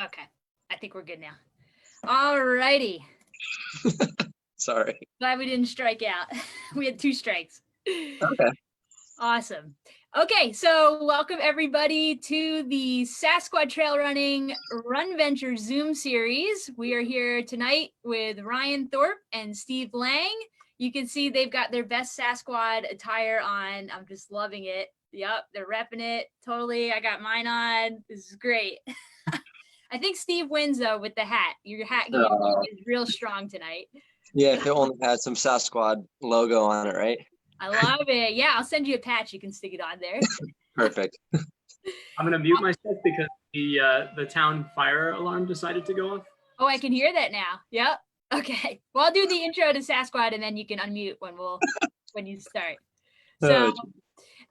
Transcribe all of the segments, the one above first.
Okay. I think we're good now. All righty. Sorry. Glad we didn't strike out. We had 2 strikes. Okay. Awesome. Okay, so welcome everybody to the Sassquad Trail Running RunVenture Zoom series. We are here tonight with Ryan Thorpe and Steve Lang. You can see they've got their best Sasquad attire on. I'm just loving it. Yep, they're repping it. Totally. I got mine on. This is great. I think Steve wins though with the hat. Your hat game is real strong tonight. Yeah, if it only had some Sasquad logo on it, right? I love it. Yeah, I'll send you a patch. You can stick it on there. Perfect. I'm gonna mute myself because the town fire alarm decided to go off. Oh, I can hear that now. Yep. Okay. Well, I'll do the intro to Sasquad and then you can unmute when you start. So,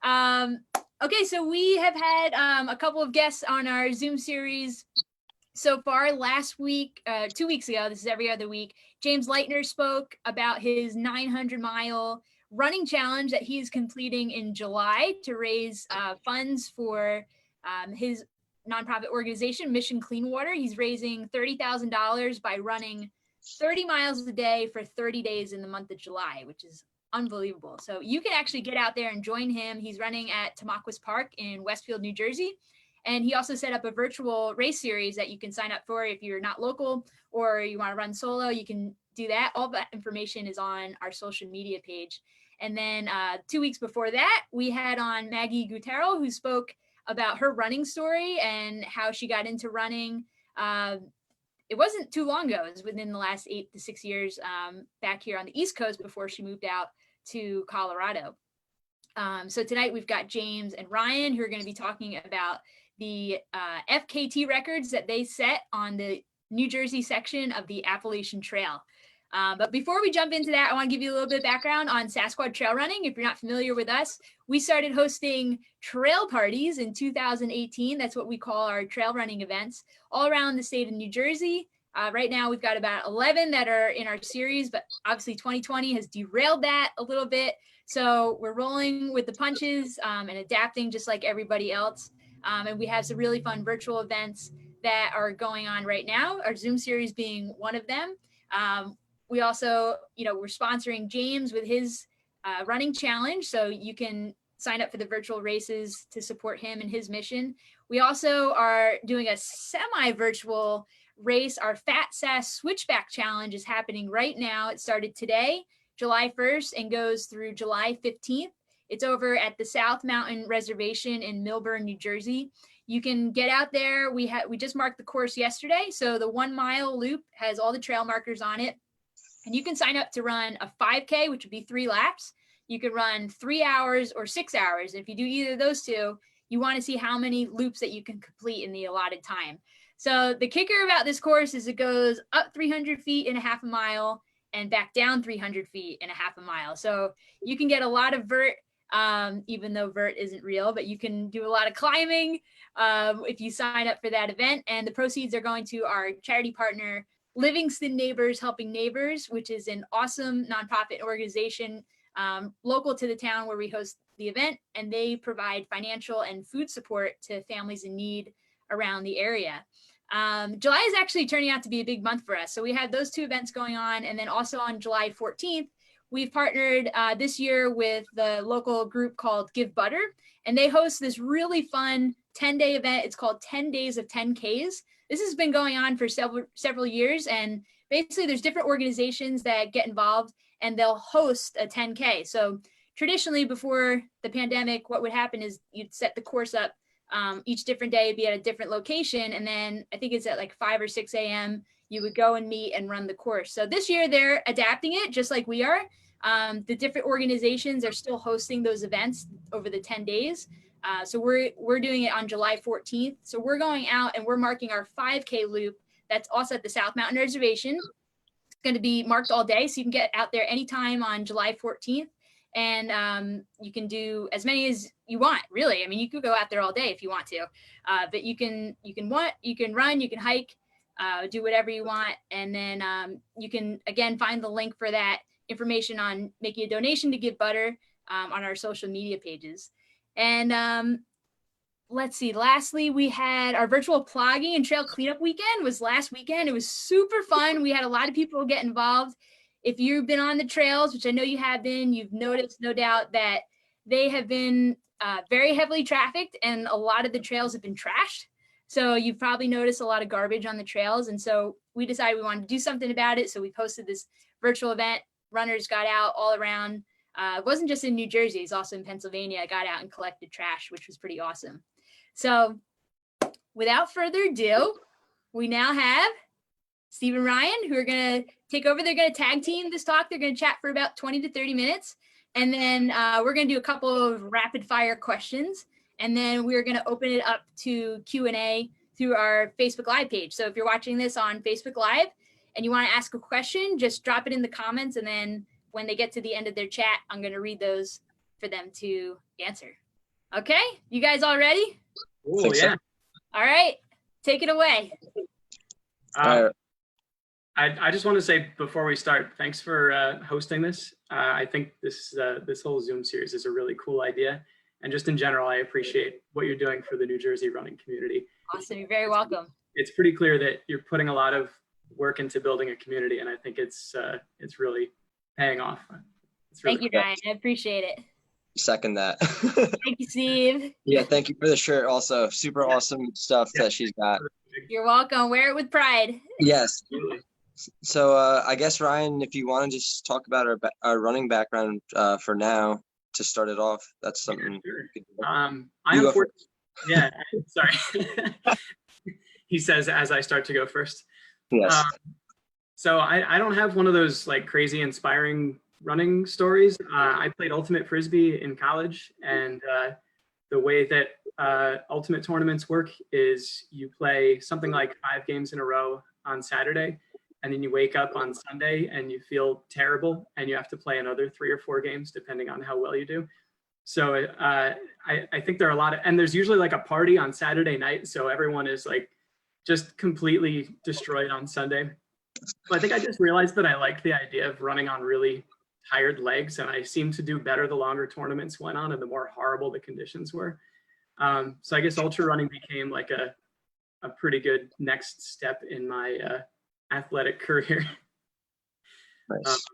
okay. So we have had a couple of guests on our Zoom series so far. Last week, 2 weeks ago, this is every other week, James Leitner spoke about his 900-mile running challenge that he is completing in July to raise funds for his nonprofit organization, Mission Clean Water. He's raising $30,000 by running 30 miles a day for 30 days in the month of July, which is unbelievable. So you can actually get out there and join him. He's running at Tamaquas Park in Westfield, New Jersey. And he also set up a virtual race series that you can sign up for if you're not local or you want to run solo. You can do that. All that information is on our social media page. And then 2 weeks before that, we had on Maggie Gutero, who spoke about her running story and how she got into running. It wasn't too long ago. It was within the last 8 to 6 years back here on the East Coast before she moved out to Colorado. So tonight we've got James and Ryan who are going to be talking about the FKT records that they set on the New Jersey section of the Appalachian Trail. But before we jump into that, I want to give you a little bit of background on Sassquad trail running. If you're not familiar with us, we started hosting trail parties in 2018. That's what we call our trail running events all around the state of New Jersey. Right now, we've got about 11 that are in our series, but obviously 2020 has derailed that a little bit. So we're rolling with the punches and adapting just like everybody else. And we have some really fun virtual events that are going on right now, our Zoom series being one of them. We also, we're sponsoring James with his running challenge. So you can sign up for the virtual races to support him and his mission. We also are doing a semi-virtual race. Our Fat Sass Switchback Challenge is happening right now. It started today, July 1st, and goes through July 15th. It's over at the South Mountain Reservation in Millburn, New Jersey. You can get out there. We just marked the course yesterday. So the 1 mile loop has all the trail markers on it. And you can sign up to run a 5K, which would be 3 laps. You could run 3 hours or 6 hours. If you do either of those two, you want to see how many loops that you can complete in the allotted time. So the kicker about this course is it goes up 300 feet in a half a mile and back down 300 feet in a half a mile. So you can get a lot of vert, even though vert isn't real, but you can do a lot of climbing if you sign up for that event. And the proceeds are going to our charity partner, Livingston Neighbors Helping Neighbors, which is an awesome nonprofit organization local to the town where we host the event, and they provide financial and food support to families in need around the area. July is actually turning out to be a big month for us. So we had those 2 events going on, and then also on July 14th, we've partnered this year with the local group called Give Butter, and they host this really fun 10-day event. It's called 10 Days of 10Ks. This has been going on for several years, and basically there's different organizations that get involved and they'll host a 10K. So traditionally before the pandemic, what would happen is you'd set the course up each different day, be at a different location. And then I think it's at like 5 or 6 a.m. you would go and meet and run the course. So this year they're adapting it just like we are. The different organizations are still hosting those events over the 10 days. So we're doing it on July 14th. So we're going out and we're marking our 5K loop. That's also at the South Mountain Reservation. It's going to be marked all day. So you can get out there anytime on July 14th. And you can do as many as you want, really. I mean, you could go out there all day if you want to. But you can run, you can hike, do whatever you want. And then you can, again, find the link for that information on making a donation to Give Butter on our social media pages. And let's see. Lastly, we had our virtual plogging and trail cleanup weekend was last weekend. It was super fun. We had a lot of people get involved. If you've been on the trails, which I know you have been, you've noticed, no doubt, that they have been very heavily trafficked and a lot of the trails have been trashed. So you've probably noticed a lot of garbage on the trails. And so we decided we wanted to do something about it. So we posted this virtual event. Runners got out all around. It wasn't just in New Jersey, it's also in Pennsylvania. I got out and collected trash, which was pretty awesome. So without further ado, we now have Steve and Ryan, who are going to take over. They're going to tag team this talk. They're going to chat for about 20 to 30 minutes. And then we're going to do a couple of rapid fire questions. And then we're going to open it up to Q&A through our Facebook Live page. So if you're watching this on Facebook Live and you want to ask a question, just drop it in the comments. And then when they get to the end of their chat, I'm going to read those for them to answer. Okay, you guys all ready? Oh, yeah. All right, take it away. I just want to say before we start, thanks for hosting this. I think this whole Zoom series is a really cool idea. And just in general, I appreciate what you're doing for the New Jersey running community. Awesome, you're very welcome. It's pretty clear that you're putting a lot of work into building a community, and I think it's really paying off. Thank you, Ryan. I appreciate it. Second that. Thank you, Steve. Yeah, thank you for the shirt also. Super awesome stuff that she's got. You're welcome. Wear it with pride. Yes. So I guess, Ryan, if you want to just talk about our running background for now to start it off, that's something. Sure. Yeah, sorry. He says as I start to go first. Yes. So I don't have one of those like crazy inspiring running stories. I played ultimate frisbee in college, and the way that ultimate tournaments work is you play something like 5 games in a row on Saturday, and then you wake up on Sunday and you feel terrible, and you have to play another 3 or 4 games depending on how well you do. So I think there are a lot of, and there's usually like a party on Saturday night, so everyone is like just completely destroyed on Sunday. So I think I just realized that I liked the idea of running on really tired legs, and I seemed to do better the longer tournaments went on and the more horrible the conditions were. So I guess ultra running became like a pretty good next step in my athletic career. Nice.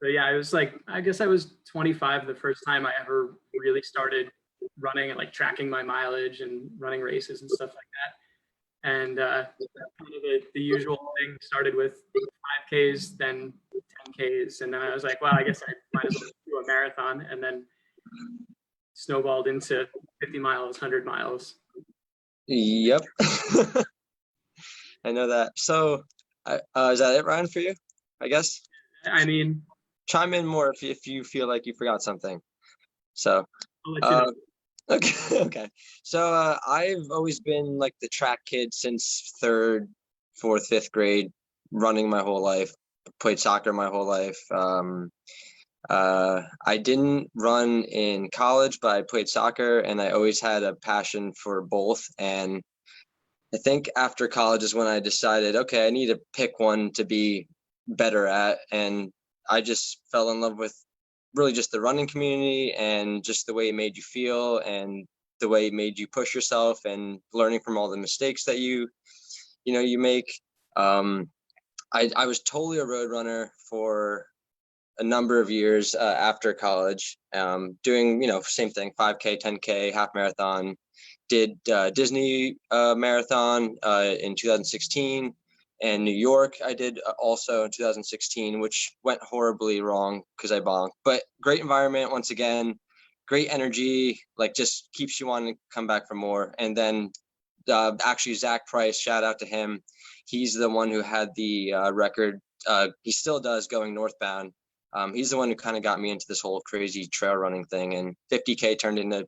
So yeah, it was like, I guess I was 25 the first time I ever really started running and like tracking my mileage and running races and stuff like that. And kind of the usual thing started with 5Ks, then 10Ks. And then I was like, well, I guess I might as well do a marathon, and then snowballed into 50 miles, 100 miles. Yep. I know that. So is that it, Ryan, for you, I guess? I mean, chime in more if you feel like you forgot something. So I'll let you know. Okay. So I've always been like the track kid since 3rd, 4th, 5th grade, running my whole life. Played soccer my whole life. I didn't run in college, but I played soccer, and I always had a passion for both. And I think after college is when I decided, okay, I need to pick one to be better at. And I just fell in love with really just the running community and just the way it made you feel and the way it made you push yourself and learning from all the mistakes that you make. I was totally a road runner for a number of years after college, doing, same thing, 5K, 10K, half marathon, did Disney marathon in 2016. And New York, I did also in 2016, which went horribly wrong because I bonked. But great environment, once again, great energy, like just keeps you wanting to come back for more. And then actually Zach Price, shout out to him. He's the one who had the record. He still does, going northbound. He's the one who kind of got me into this whole crazy trail running thing. And 50K turned into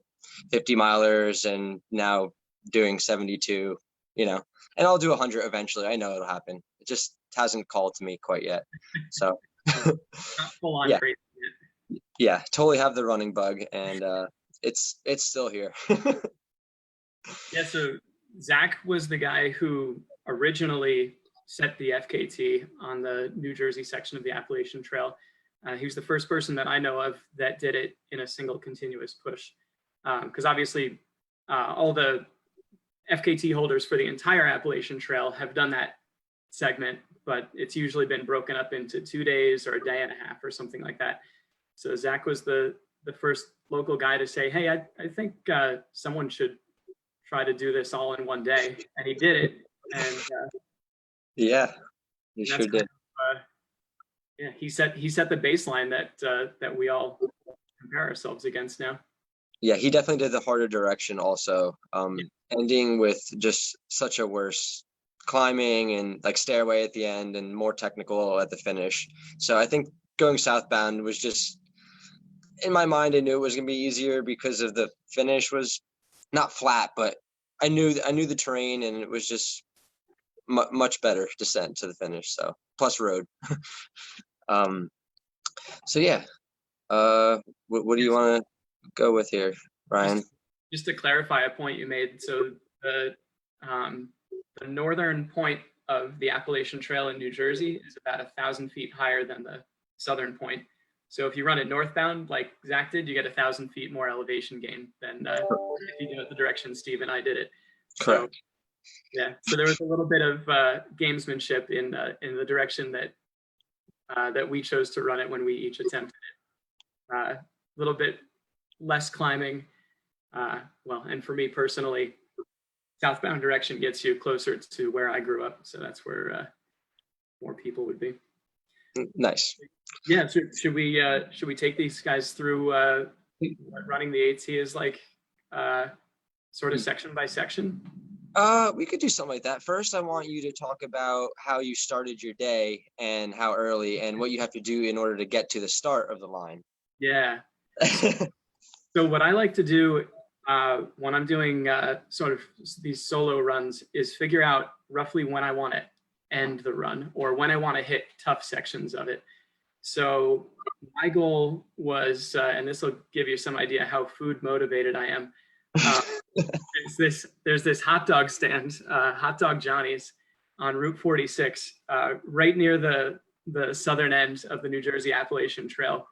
50 milers, and now doing 72, and I'll do 100 eventually. I know it'll happen. It just hasn't called to me quite yet. So full on crazy. Yeah, totally have the running bug, and it's still here. Yeah, so Zach was the guy who originally set the FKT on the New Jersey section of the Appalachian Trail. He was the first person that I know of that did it in a single continuous push. Because obviously all the FKT holders for the entire Appalachian Trail have done that segment, but it's usually been broken up into 2 days or a day and a half or something like that. So Zach was the first local guy to say, hey, I think someone should try to do this all in one day. And he did it. And yeah, he sure did. Yeah, he set the baseline that we all compare ourselves against now. Yeah, he definitely did the harder direction also, ending with just such a worse climbing and like stairway at the end and more technical at the finish. So I think going southbound was just, in my mind, I knew it was going to be easier because of the finish was not flat, but I knew the terrain, and it was just much better descent to the finish. So plus road. So yeah, what do you want to go with here, Ryan? Just to clarify a point you made. So the northern point of the Appalachian Trail in New Jersey is about 1,000 feet higher than the southern point. So if you run it northbound, like Zach did, you get 1,000 feet more elevation gain than if you do it the direction Steve and I did it. Correct. So, yeah. So there was a little bit of gamesmanship in the direction that we chose to run it when we each attempted it. A little bit less climbing. Well, and for me personally, southbound direction gets you closer to where I grew up. So that's where more people would be. Nice. Yeah. So should we take these guys through what running the AT is like, sort of section by section? We could do something like that. First, I want you to talk about how you started your day and how early and what you have to do in order to get to the start of the line. Yeah. So what I like to do when I'm doing sort of these solo runs is figure out roughly when I want to end the run or when I want to hit tough sections of it. So my goal was, and this will give you some idea how food motivated I am. There's this hot dog stand, Hot Dog Johnny's on Route 46, right near the southern end of the New Jersey Appalachian Trail.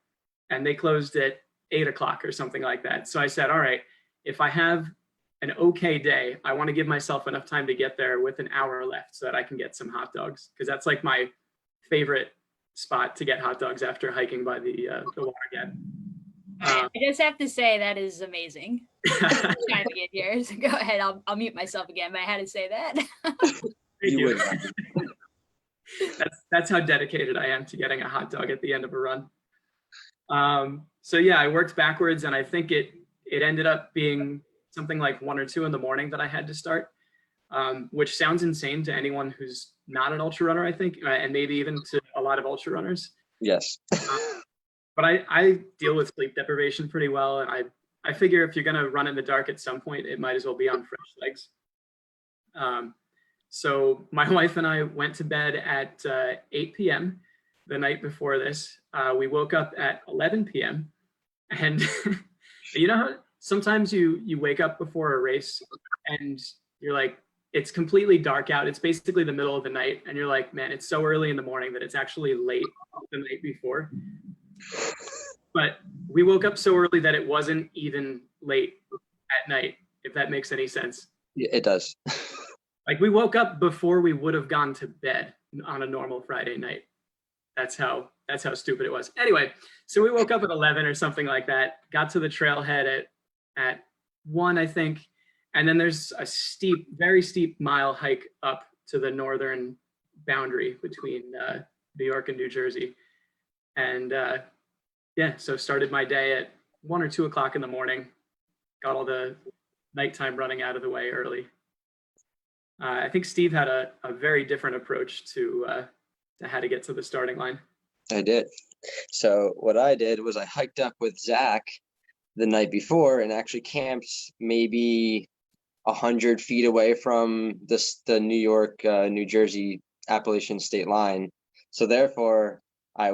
And they closed at 8 o'clock or something like that. So I said, all right, if I have an okay day, I want to give myself enough time to get there with an hour left so that I can get some hot dogs. Because that's like my favorite spot to get hot dogs after hiking by the water gap. I just have to say that is amazing. Trying to get here. So go ahead. I'll mute myself again, but I had to say that. You would. That's how dedicated I am to getting a hot dog at the end of a run. So yeah, I worked backwards, and I think it ended up being something like 1 or 2 in the morning that I had to start, which sounds insane to anyone who's not an ultra runner, I think, and maybe even to a lot of ultra runners. Yes. But I deal with sleep deprivation pretty well, and I figure if you're going to run in the dark at some point, it might as well be on fresh legs. So my wife and I went to bed at 8 p.m. the night before this. We woke up at 11 p.m. And you know how sometimes you wake up before a race and you're like, it's completely dark out. It's basically the middle of the night. And you're like, man, it's so early in the morning that it's actually late the night before. But we woke up so early that it wasn't even late at night, if that makes any sense. Yeah, it does. Like we woke up before we would have gone to bed on a normal Friday night. That's how stupid it was. Anyway, so we woke up at 11 or something like that, got to the trailhead at 1, I think. And then there's a very steep mile hike up to the northern boundary between New York and New Jersey. And yeah, so started my day at 1 or 2 o'clock in the morning, got all the nighttime running out of the way early. I think Steve had a very different approach to how to get to the starting line. I did. So what I did was I hiked up with Zach the night before and actually camped maybe 100 feet away from the New York, New Jersey Appalachian state line. So therefore I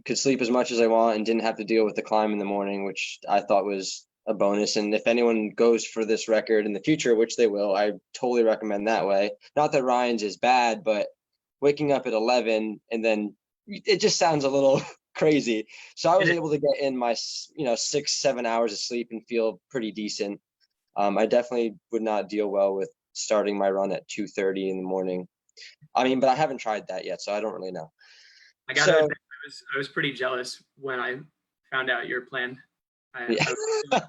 could sleep as much as I want and didn't have to deal with the climb in the morning, which I thought was a bonus. And if anyone goes for this record in the future, which they will, I totally recommend that way. Not that Ryan's is bad, but waking up at 11 and then it just sounds a little crazy. So I was able to get in my 6-7 hours of sleep and feel pretty decent. I definitely would not deal well with starting my run at 2:30 in the morning. I mean, but I haven't tried that yet, so I don't really know. I gotta admit, I was pretty jealous when I found out your plan. I need to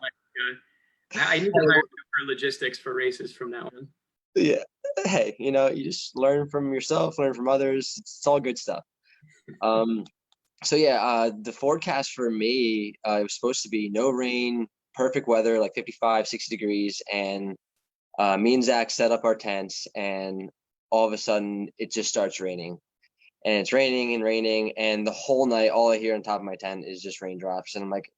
hire you for logistics for races from now on. Yeah. Hey, you just learn from yourself, learn from others. It's all good stuff. So yeah, the forecast for me, it was supposed to be no rain, perfect weather, like 55, 60 degrees. And me and Zach set up our tents, and all of a sudden it just starts raining. And it's raining and raining. And the whole night, all I hear on top of my tent is just raindrops. And I'm like,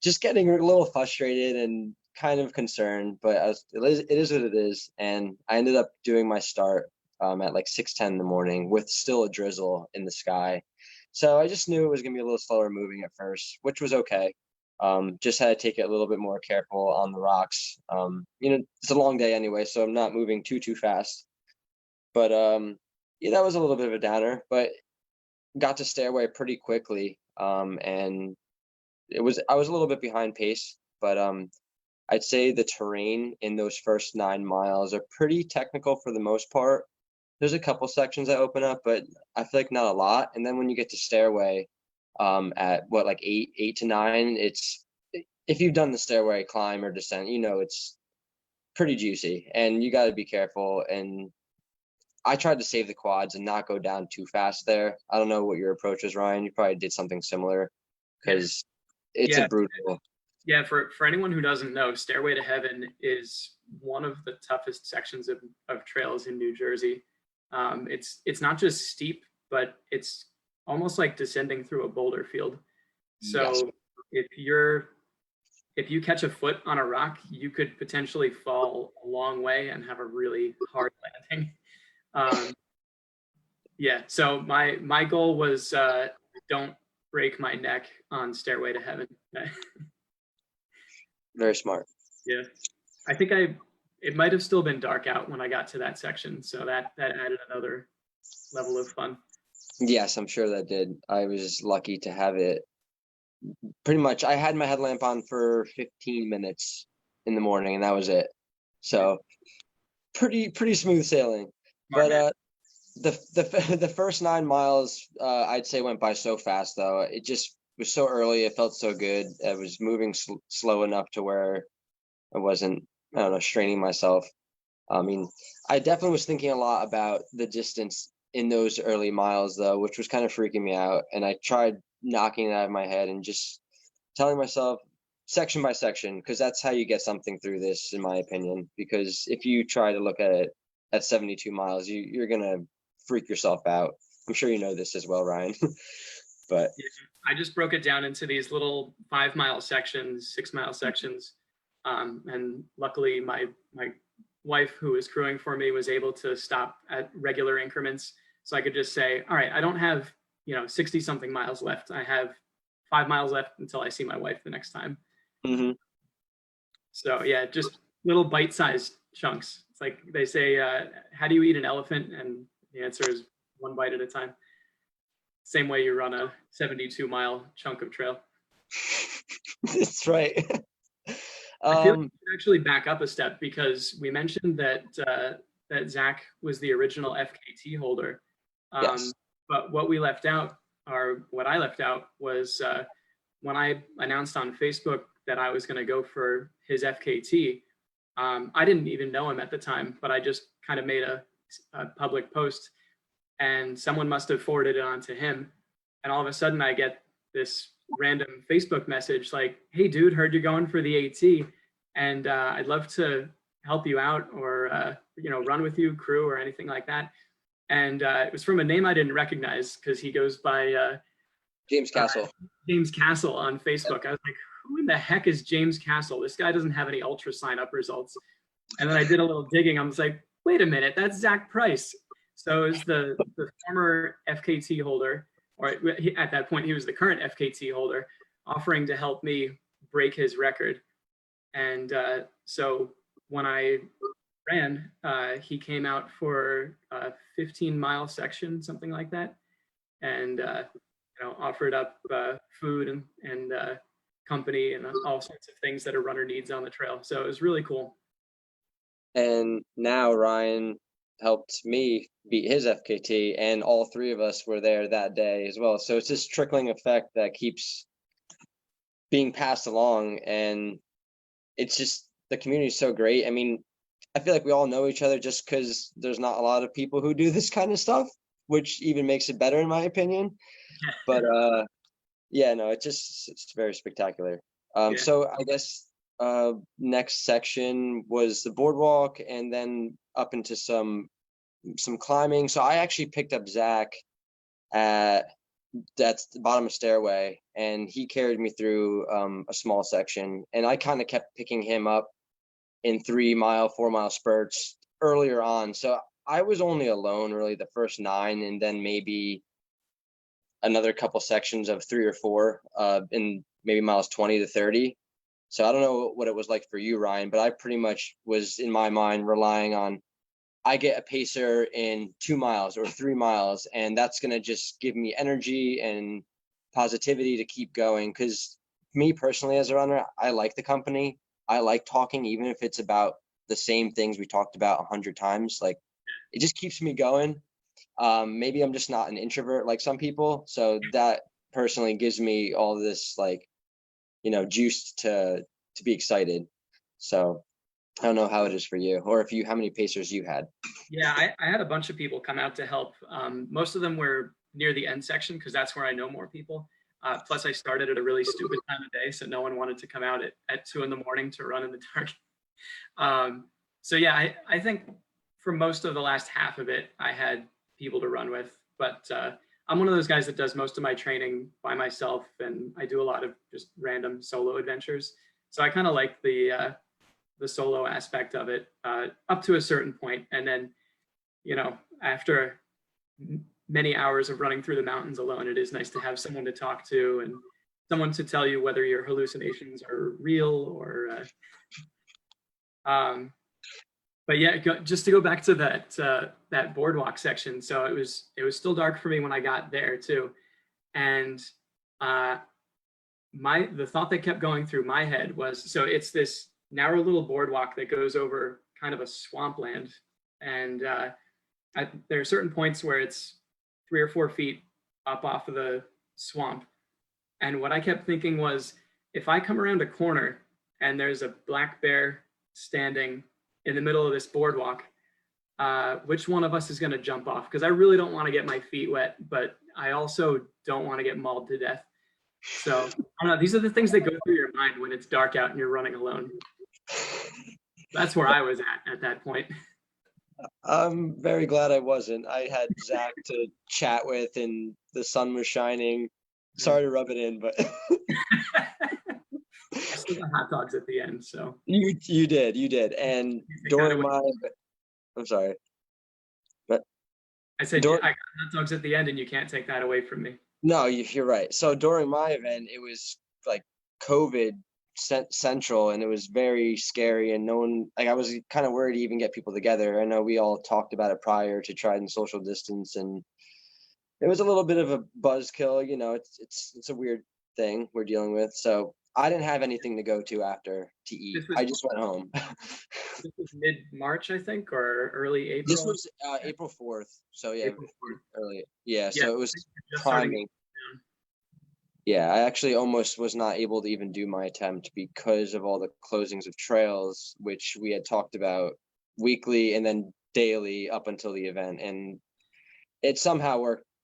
just getting a little frustrated and kind of concerned, but it is what it is. And I ended up doing my start at like 6:10 in the morning with still a drizzle in the sky. So I just knew it was going to be a little slower moving at first, which was okay. Just had to take it a little bit more careful on the rocks. It's a long day anyway, so I'm not moving too fast. But yeah, that was a little bit of a downer, but got to Stairway pretty quickly. And I was a little bit behind pace, but I'd say the terrain in those first 9 miles are pretty technical for the most part. There's a couple sections that open up, but I feel like not a lot. And then when you get to Stairway, at what, like 8 to 9, if you've done the Stairway climb or descent, it's pretty juicy, and you got to be careful. And I tried to save the quads and not go down too fast there. I don't know what your approach was, Ryan. You probably did something similar, because it's a brutal. Yeah, for anyone who doesn't know, Stairway to Heaven is one of the toughest sections of trails in New Jersey. It's not just steep, but it's almost like descending through a boulder field. So yes. If you catch a foot on a rock, you could potentially fall a long way and have a really hard landing. Yeah, so my goal was don't break my neck on Stairway to Heaven. Very smart. Yeah, I think it might have still been dark out when I got to that section, so that added another level of fun. Yes, I'm sure that did. I was lucky to have it. Pretty much, I had my headlamp on for 15 minutes in the morning, and that was it. So pretty smooth sailing. But the first 9 miles, I'd say went by so fast, though. It just was so early. It felt so good. I was moving slow enough to where I wasn't, I don't know, straining myself. I mean, I definitely was thinking a lot about the distance in those early miles, though, which was kind of freaking me out. And I tried knocking it out of my head and just telling myself section by section, because that's how you get something through this, in my opinion. Because if you try to look at it at 72 miles, you're going to freak yourself out. I'm sure you know this as well, Ryan. But I just broke it down into these little 5-mile sections, 6-mile sections. And luckily my wife, who was crewing for me, was able to stop at regular increments. So I could just say, all right, I don't have, 60 something miles left. I have 5 miles left until I see my wife the next time. Mm-hmm. So yeah, just little bite-sized chunks. It's like they say, how do you eat an elephant? And the answer is 1 bite at a time. Same way you run a 72-mile chunk of trail. That's right. I feel like we should actually back up a step, because we mentioned that Zach was the original FKT holder. Yes. But what I left out was when I announced on Facebook that I was going to go for his FKT. I didn't even know him at the time, but I just kind of made a public post, and someone must have forwarded it on to him. And all of a sudden I get this random Facebook message like, hey dude, heard you're going for the AT, and I'd love to help you out, or run with you, crew, or anything like that. And it was from a name I didn't recognize, because he goes by James Castle. James Castle on Facebook. I was like, who in the heck is James Castle? This guy doesn't have any ultra sign up results. And then I did a little digging. I was like, wait a minute, that's Zach Price. So it was the former FKT holder, or at that point he was the current FKT holder, offering to help me break his record. And so when I ran, he came out for a 15-mile section, something like that, and offered up food and company and all sorts of things that a runner needs on the trail. So it was really cool. And now Ryan helped me beat his FKT, and all three of us were there that day as well. So it's this trickling effect that keeps being passed along, and it's just, the community is so great. I mean, I feel like we all know each other just because there's not a lot of people who do this kind of stuff, which even makes it better in my opinion. But yeah, no, it's very spectacular. So I guess next section was the boardwalk, and then up into some climbing. So I actually picked up Zach at that's the bottom of Stairway, and he carried me through a small section, and I kind of kept picking him up in 3 mile, 4 mile spurts earlier on. So I was only alone really the first 9, and then maybe another couple sections of 3 or 4 in maybe miles 20 to 30. So I don't know what it was like for you, Ryan, but I pretty much was in my mind relying on, I get a pacer in 2 miles or 3 miles, and that's going to just give me energy and positivity to keep going. Because me personally, as a runner, I like the company. I like talking, even if it's about the same things we talked about 100 times. Like, it just keeps me going. Maybe I'm just not an introvert like some people. So that personally gives me all this, like, juice to be excited. So I don't know how it is for you, or how many pacers you had. Yeah, I had a bunch of people come out to help. Most of them were near the end section because that's where I know more people. Plus, I started at a really stupid time of day, so no one wanted to come out at 2 in the morning to run in the dark. So yeah, I think for most of the last half of it, I had people to run with. But I'm one of those guys that does most of my training by myself, and I do a lot of just random solo adventures. So I kind of like the solo aspect of it up to a certain point. And then, after many hours of running through the mountains alone, it is nice to have someone to talk to and someone to tell you whether your hallucinations are real or, but yeah, just to go back to that boardwalk section. So it was still dark for me when I got there too. And the thought that kept going through my head was, so it's this narrow little boardwalk that goes over kind of a swampland. And there are certain points where it's 3 or 4 feet up off of the swamp. And what I kept thinking was, if I come around a corner and there's a black bear standing in the middle of this boardwalk, which one of us is going to jump off? Because I really don't want to get my feet wet, but I also don't want to get mauled to death. So I don't know. These are the things that go through your mind when it's dark out and you're running alone. That's where I was at that point. I'm very glad I wasn't. I had Zach to chat with, and the sun was shining. Sorry to rub it in, but I still got hot dogs at the end. So you did. And during I'm sorry, but I said I got hot dogs at the end, and you can't take that away from me. No, you're right. So during my event, it was like COVID central, and it was very scary, and no one, like, I was kind of worried to even get people together. I know we all talked about it prior to try and social distance, and it was a little bit of a buzzkill. It's a weird thing we're dealing with. So I didn't have anything to go to after to eat. I just went home. This was mid-March, I think, or early April. This was April 4th. So yeah, April 4th. Early. Yeah, so it was climbing. Yeah, I actually almost was not able to even do my attempt because of all the closings of trails, which we had talked about weekly and then daily up until the event. And it somehow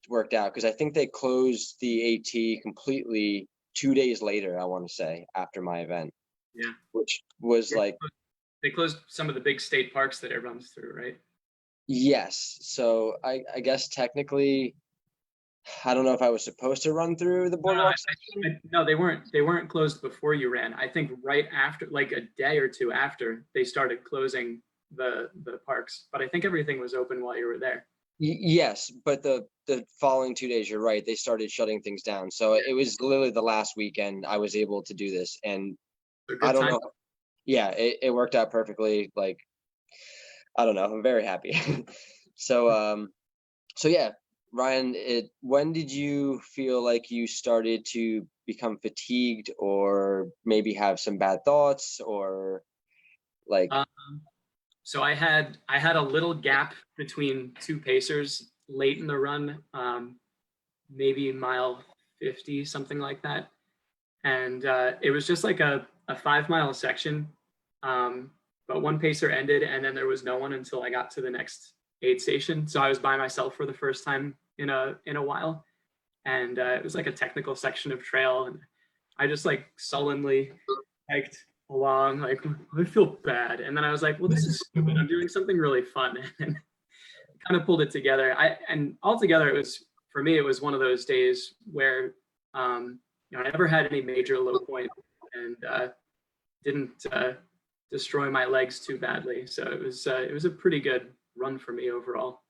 worked out, because I think they closed the AT completely 2 days later, I want to say, after my event. Yeah. Which was they closed some of the big state parks that it runs through, right? Yes. So I guess technically, I don't know if I was supposed to run through the boardwalk section. No, they weren't closed before you ran. I think right after, like a day or two after, they started closing the parks. But I think everything was open while you were there. Yes, but the following 2 days, you're right, they started shutting things down. So it was literally the last weekend I was able to do this, and I don't know. Yeah, it worked out perfectly. Like, I don't know. I'm very happy. So yeah. Ryan, when did you feel like you started to become fatigued, or maybe have some bad thoughts, or like? So I had a little gap between two pacers late in the run, maybe mile 50, something like that. And it was just like a 5 mile section. But one pacer ended, and then there was no one until I got to the next aid station. So I was by myself for the first time in a while. And it was like a technical section of trail. And I just like sullenly hiked along, like, I feel bad. And then I was like, well, this is stupid. I'm doing something really fun. And kind of pulled it together. And altogether, it was, for me, it was one of those days where, I never had any major low point and didn't destroy my legs too badly. So it was a pretty good run for me overall.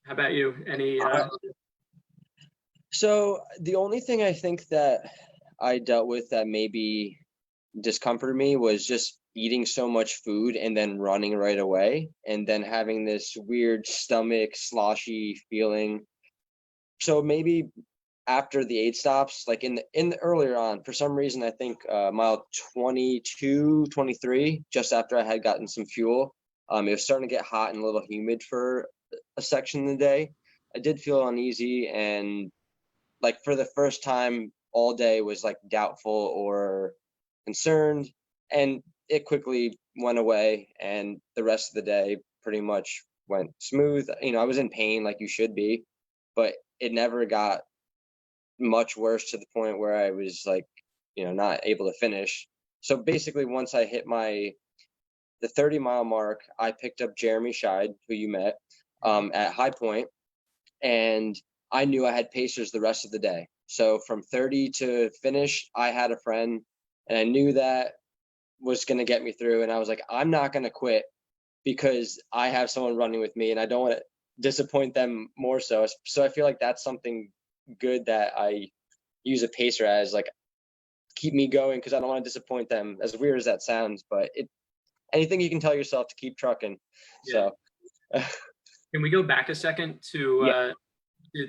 How about you? Any? So the only thing I think that I dealt with that maybe discomforted me was just eating so much food and then running right away, and then having this weird stomach sloshy feeling. So maybe after the 8 stops, like in the earlier on, for some reason, I think mile 22, 23, just after I had gotten some fuel, it was starting to get hot and a little humid for a section of the day. I did feel uneasy, and like for the first time all day was like doubtful or concerned, and it quickly went away, and the rest of the day pretty much went smooth. I was in pain like you should be, but it never got much worse to the point where I was like, not able to finish. So basically, once I hit the 30-mile mark, I picked up Jeremy Scheid, who you met, at High Point, and I knew I had pacers the rest of the day. So from 30 to finish, I had a friend, and I knew that was going to get me through. And I was like, I'm not going to quit because I have someone running with me, and I don't want to disappoint them more so. So I feel like that's something good that I use a pacer as, like, keep me going because I don't want to disappoint them, as weird as that sounds, but anything you can tell yourself to keep trucking. Yeah. So Can we go back a second to yeah.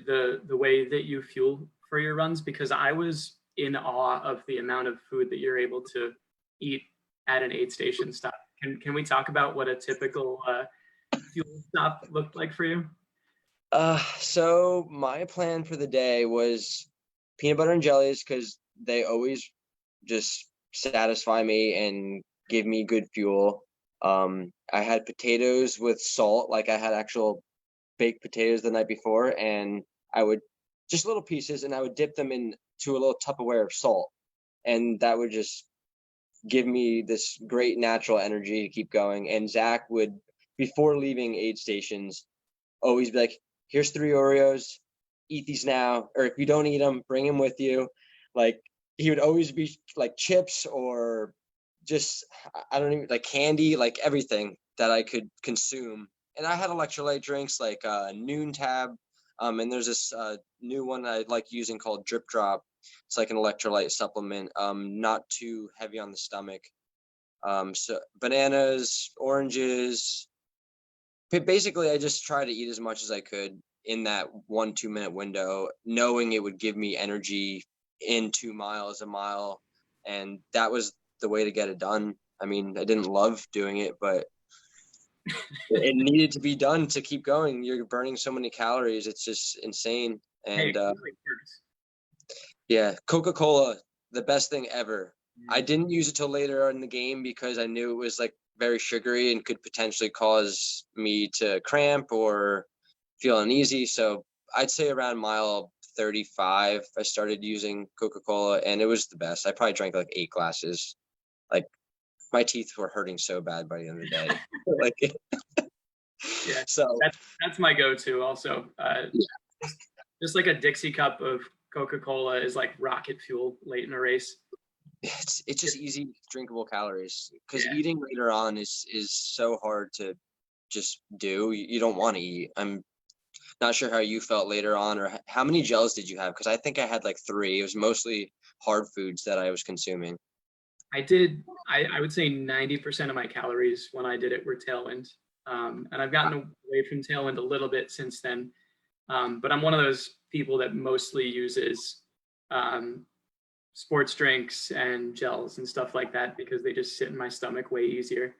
the way that you fuel for your runs? Because I was in awe of the amount of food that you're able to eat at an aid station stop. Can we talk about what a typical fuel stop looked like for you? So my plan for the day was peanut butter and jellies, because they always just satisfy me and give me good fuel. I had potatoes with salt, like I had actual baked potatoes the night before, and I would just little pieces, and I would dip them into a little Tupperware of salt, and that would just give me this great natural energy to keep going. And Zach would, before leaving aid stations, always be like, here's 3 Oreos, eat these now, or if you don't eat them, bring them with you. Like, he would always be like chips or just, I don't even, like candy, like everything that I could consume. And I had electrolyte drinks like Noon Tab, and there's this new one I like using called Drip Drop. It's like an electrolyte supplement, not too heavy on the stomach. So bananas, oranges. Basically, I just try to eat as much as I could in that 1-2 minute window, knowing it would give me energy in 2 miles, a mile, and that was the way to get it done. I mean, I didn't love doing it, but it needed to be done to keep going. You're burning so many calories; it's just insane. And yeah, Coca-Cola, the best thing ever. I didn't use it till later in the game because I knew it was like very sugary and could potentially cause me to cramp or feel uneasy. So I'd say around mile 35, I started using Coca-Cola, and it was the best. I probably drank like 8 glasses. Like, my teeth were hurting so bad by the end of the day. Like, yeah. So that's my go-to also. Just like a Dixie cup of Coca-Cola is like rocket fuel late in a race. It's just easy, drinkable calories, because eating later on is so hard to just do. You don't want to eat. I'm not sure how you felt later on, or how many gels did you have? Because I think I had like 3. It was mostly hard foods that I was consuming. I would say 90% of my calories when I did it were Tailwind. And I've gotten away from Tailwind a little bit since then. But I'm one of those people that mostly uses sports drinks and gels and stuff like that because they just sit in my stomach way easier.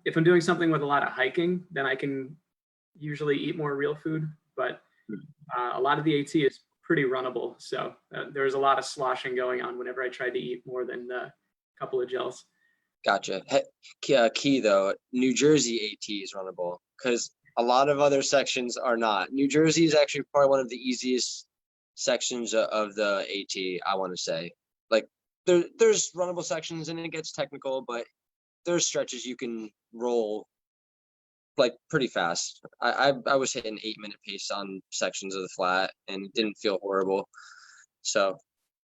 If I'm doing something with a lot of hiking, then I can usually eat more real food, but a lot of the AT is pretty runnable. So there's a lot of sloshing going on whenever I tried to eat more than a couple of gels. Gotcha. Key though, New Jersey AT is runnable because a lot of other sections are not. New Jersey is actually probably one of the easiest sections of the AT, I want to say. Like there's runnable sections and it gets technical, but there's stretches you can roll like pretty fast. I was hitting 8-minute pace on sections of the flat and it didn't feel horrible. So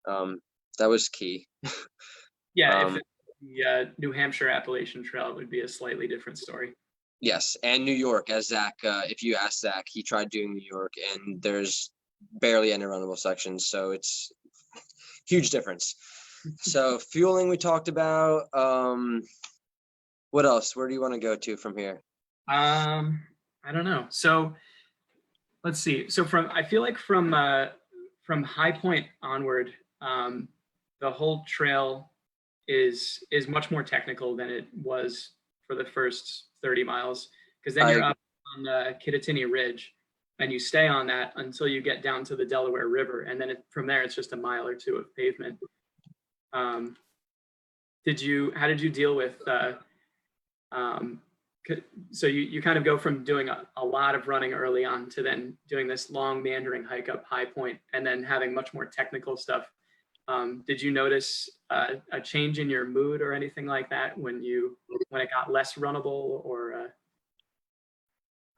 that was key. Yeah, if the New Hampshire Appalachian Trail, it would be a slightly different story. Yes, and New York, as Zach, if you ask Zach, he tried doing New York and there's barely any runnable sections, so it's huge difference. So fueling we talked about. What else? Where do you want to go to from here? I don't know. So let's see. So I feel like from High Point onward, the whole trail is much more technical than it was for the first 30 miles, because then you're up on the Kittatinny Ridge and you stay on that until you get down to the Delaware River, and then from there it's just a mile or two of pavement. How did you deal with so you kind of go from doing a lot of running early on to then doing this long meandering hike up High Point and then having much more technical stuff? Did you notice a change in your mood or anything like that when it got less runnable, or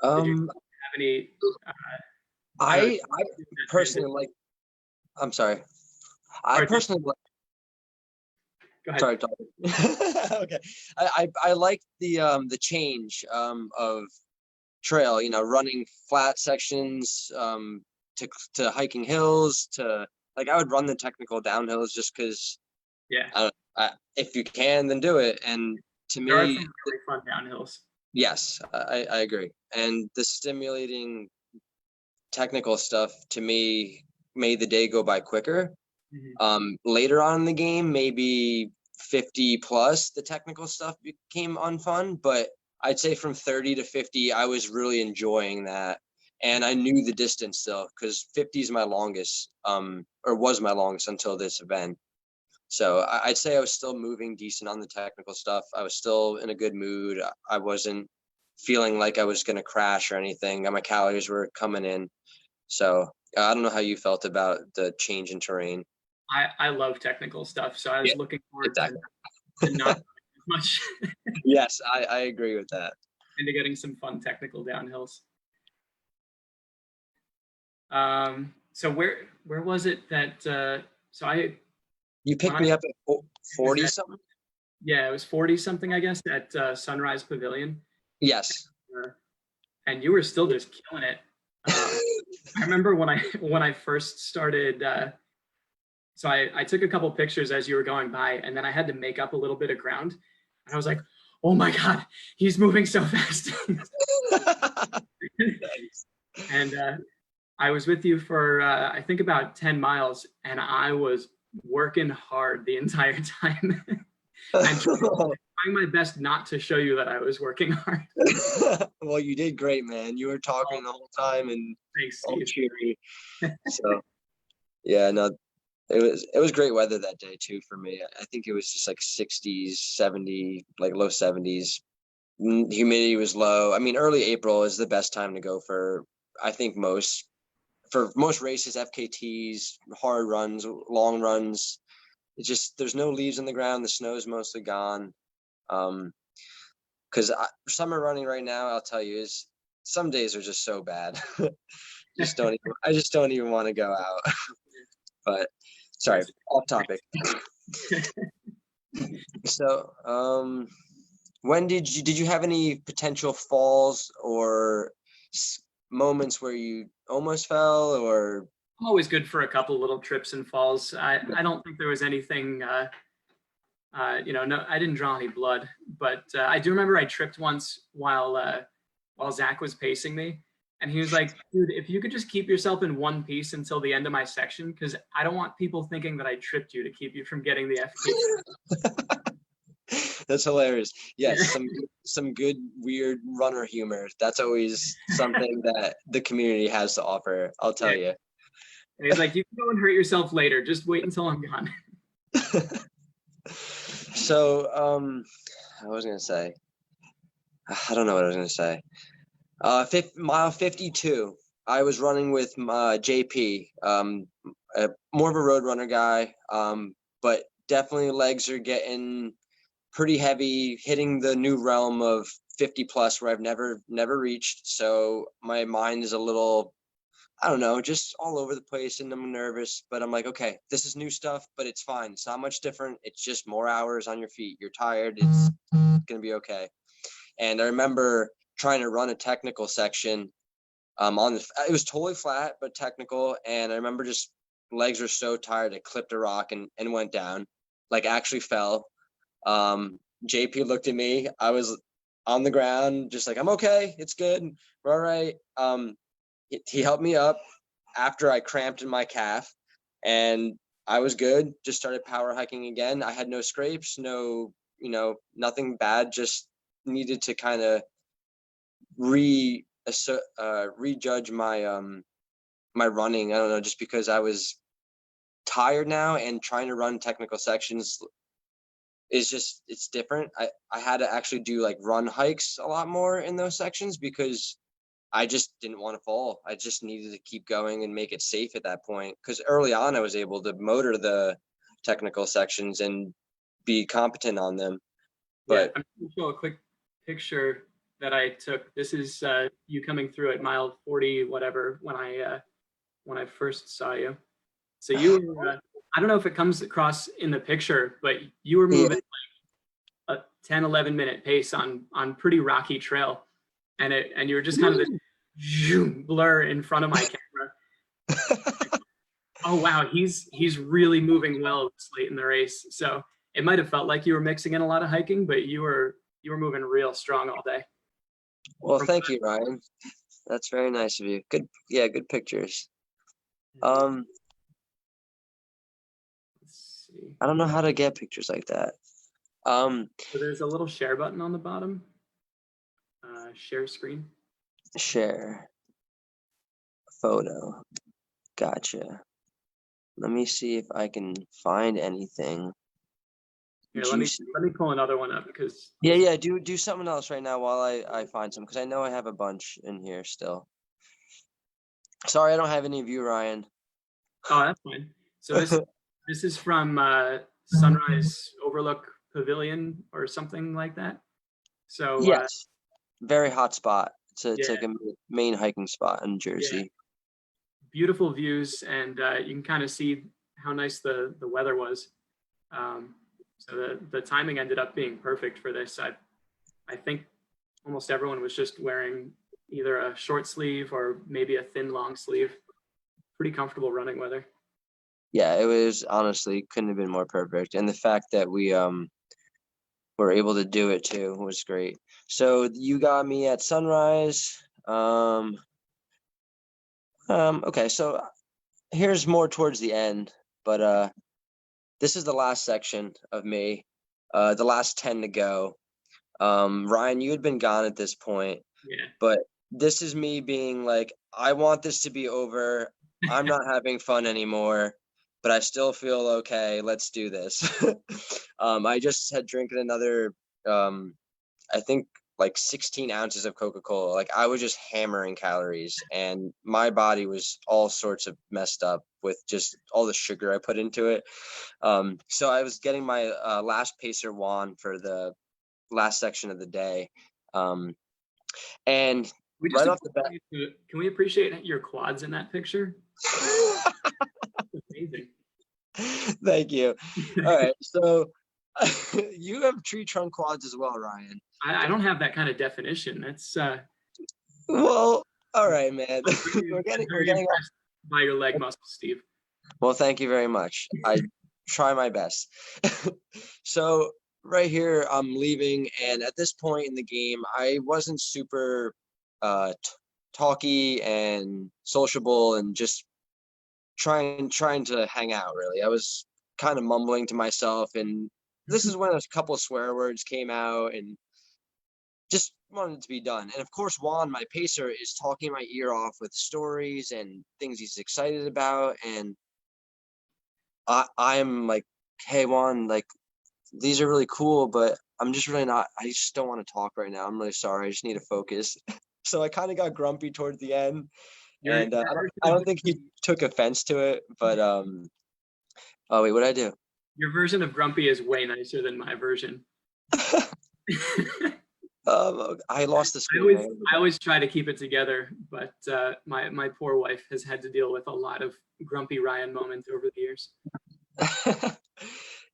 did you have any? I personally like. I'm sorry. I personally like. Go ahead. Sorry, Tom. Okay. I like the change of trail. You know, running flat sections to hiking hills to. Like I would run the technical downhills just because, yeah. If you can, then do it. And to me, there are some really fun downhills. Yes, I agree. And the stimulating technical stuff to me made the day go by quicker. Mm-hmm. Later on in the game, maybe 50 plus, the technical stuff became unfun. But I'd say from 30 to 50, I was really enjoying that. And I knew the distance still because 50 is my longest, or was my longest until this event. So I'd say I was still moving decent on the technical stuff. I was still in a good mood. I wasn't feeling like I was going to crash or anything. My calories were coming in. So I don't know how you felt about the change in terrain. I love technical stuff. So I was looking forward exactly. to not much. Yes, I agree with that. Into getting some fun technical downhills. So where was it that you picked me up at 40 something? Yeah, it was 40 something, I guess, at Sunrise Pavilion. Yes. And you were still just killing it. I remember when I first started, so I took a couple pictures as you were going by, and then I had to make up a little bit of ground. And I was like, oh my God, he's moving so fast. And I was with you for, I think about 10 miles, and I was working hard the entire time. And trying my best not to show you that I was working hard. Well, you did great, man. You were talking the whole time and thanks, all cheery. So, yeah, no, it was great weather that day too for me. I think it was just like 60s, 70, like low 70s. Humidity was low. I mean, early April is the best time to go for, I think most races, FKTs, hard runs, long runs. It's just there's no leaves on the ground. The snow's mostly gone. Because summer running right now, I'll tell you, is some days are just so bad. I just don't even want to go out. But sorry, off topic. So, when did you have any potential falls or moments where you almost fell? Or I'm always good for a couple little trips and falls. I don't think there was anything, no, I didn't draw any blood, but I do remember I tripped once while Zach was pacing me, and he was like, dude, if you could just keep yourself in one piece until the end of my section, because I don't want people thinking that I tripped you to keep you from getting the FKT. That's hilarious. Yes, some good weird runner humor. That's always something that the community has to offer. I'll tell you. And he's like, you can go and hurt yourself later. Just wait until I'm gone. So, I was gonna say, I don't know what I was gonna say. Mile 52. I was running with JP, more of a road runner guy, but definitely legs are getting pretty heavy, hitting the new realm of 50 plus where I've never reached. So my mind is a little, I don't know, just all over the place, and I'm nervous, but I'm like, okay, this is new stuff, but it's fine. It's not much different. It's just more hours on your feet. You're tired. It's gonna be okay. And I remember trying to run a technical section it was totally flat but technical, and I remember just legs were so tired I clipped a rock and went down, like actually fell. JP looked at me. I was on the ground just like, I'm okay, it's good, we're all right. He helped me up after I cramped in my calf, and I was good. Just started power hiking again. I had no scrapes, no, nothing bad, just needed to kind of rejudge my my running. I don't know, just because I was tired now, and trying to run technical sections is just, it's different. I had to actually do like run hikes a lot more in those sections because I just didn't want to fall. I just needed to keep going and make it safe at that point, because early on I was able to motor the technical sections and be competent on them. But I'm going to show a quick picture that I took. This is you coming through at mile 40, whatever, when I first saw you. So you were, I don't know if it comes across in the picture, but you were moving like a 10, 11 minute pace on pretty rocky trail. And you were just kind of this blur in front of my camera. Oh, wow, he's really moving well this late in the race. So it might have felt like you were mixing in a lot of hiking, but you were moving real strong all day. Well, thank you, Ryan. That's very nice of you. Good pictures. Let's see. I don't know how to get pictures like that. So there's a little share button on the bottom. Share screen. Share photo. Gotcha. Let me see if I can find anything. Here, let me pull another one up because do something else right now while I find some, because I know I have a bunch in here still. Sorry, I don't have any of you, Ryan. Oh, that's fine. So this is from Sunrise Overlook Pavilion or something like that. So yes, very hot spot. It's like a main hiking spot in Jersey. Yeah. Beautiful views, and you can kind of see how nice the weather was. So the timing ended up being perfect for this. I think almost everyone was just wearing either a short sleeve or maybe a thin long sleeve. Pretty comfortable running weather. Yeah, it was, honestly, couldn't have been more perfect. And the fact that we were able to do it too was great. So you got me at sunrise. Okay, so here's more towards the end, but this is the last section of me, the last 10 to go. Ryan, you had been gone at this point, but this is me being like, I want this to be over. I'm not having fun anymore, but I still feel okay. Let's do this. I just had drinking another, I think like 16 ounces of Coca-Cola. Like, I was just hammering calories, and my body was all sorts of messed up with just all the sugar I put into it. So I was getting my last pacer wand for the last section of the day. And right off the bat, can we appreciate your quads in that picture? Amazing. Thank you. All right, so you have tree trunk quads as well, Ryan. I don't have that kind of definition. That's well, all right, man. we're getting impressed by your leg muscles, Steve. Well, thank you very much. I try my best. So right here, I'm leaving, and at this point in the game, I wasn't super talky and sociable, and just trying to hang out. Really, I was kind of mumbling to myself and this is when a couple of swear words came out and just wanted it to be done. And of course, Juan, my pacer, is talking my ear off with stories and things he's excited about. And I'm like, hey, Juan, like, these are really cool, but I'm just really not, I just don't want to talk right now. I'm really sorry. I just need to focus. So I kind of got grumpy towards the end. And I don't think he took offense to it, but oh wait, what'd I do? Your version of grumpy is way nicer than my version. I lost the screen. I always try to keep it together, but my poor wife has had to deal with a lot of grumpy Ryan moments over the years.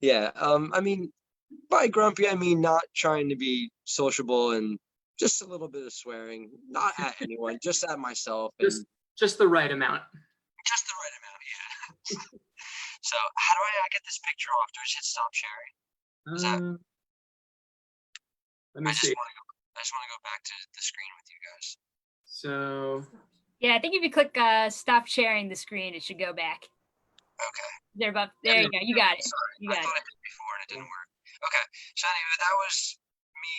Yeah, I mean, by grumpy, I mean not trying to be sociable and just a little bit of swearing, not at anyone, just at myself. Just the right amount. Just the right amount, yeah. So how do I get this picture off? Do I just hit stop sharing? Let me see. I just want to go back to the screen with you guys. So. Yeah, I think if you click stop sharing the screen, it should go back. Okay. There you go. You got it. Sorry. You got I thought I did before and it didn't work. Okay. So anyway, that was me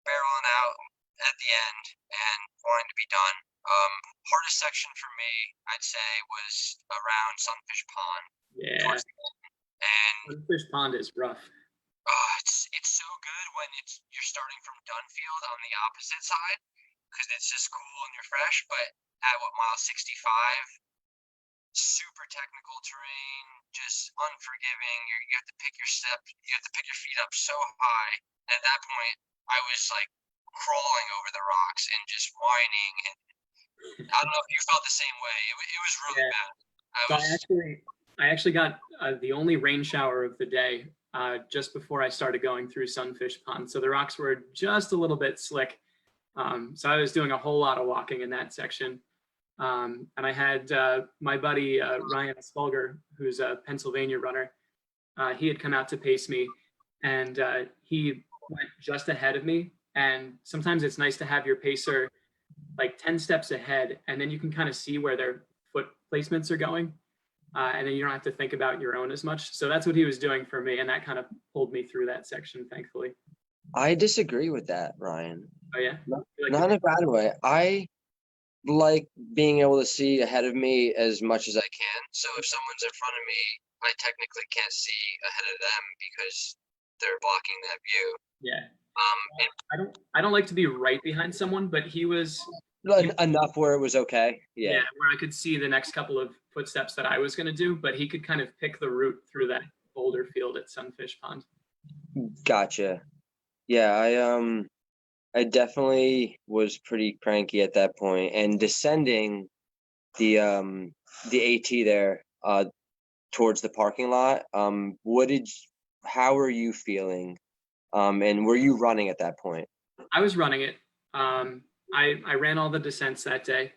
barreling out at the end and wanting to be done. Hardest section for me, I'd say, was around Sunfish Pond. Yeah. And Sunfish Pond is rough. It's so good when you're starting from Dunfield on the opposite side because it's just cool and you're fresh. But at mile 65, super technical terrain, just unforgiving. You have to pick your feet up so high. And at that point, I was like crawling over the rocks and just whining. And I don't know if you felt the same way. It was really bad. I actually got the only rain shower of the day just before I started going through Sunfish Pond. So the rocks were just a little bit slick. So I was doing a whole lot of walking in that section. And I had my buddy, Ryan Spulger, who's a Pennsylvania runner. He had come out to pace me and he went just ahead of me. And sometimes it's nice to have your pacer like 10 steps ahead, and then you can kind of see where their foot placements are going. And then you don't have to think about your own as much. So that's what he was doing for me. And that kind of pulled me through that section, thankfully. I disagree with that, Ryan. Oh, yeah? Not in a bad way. I like being able to see ahead of me as much as I can. So if someone's in front of me, I technically can't see ahead of them because they're blocking that view. Yeah. I don't like to be right behind someone, but he was enough where it was okay. Yeah, where I could see the next couple of footsteps that I was going to do, but he could kind of pick the route through that boulder field at Sunfish Pond. Gotcha. Yeah, I definitely was pretty cranky at that point, and descending the AT there towards the parking lot. How were you feeling? And were you running at that point? I was running it. I ran all the descents that day.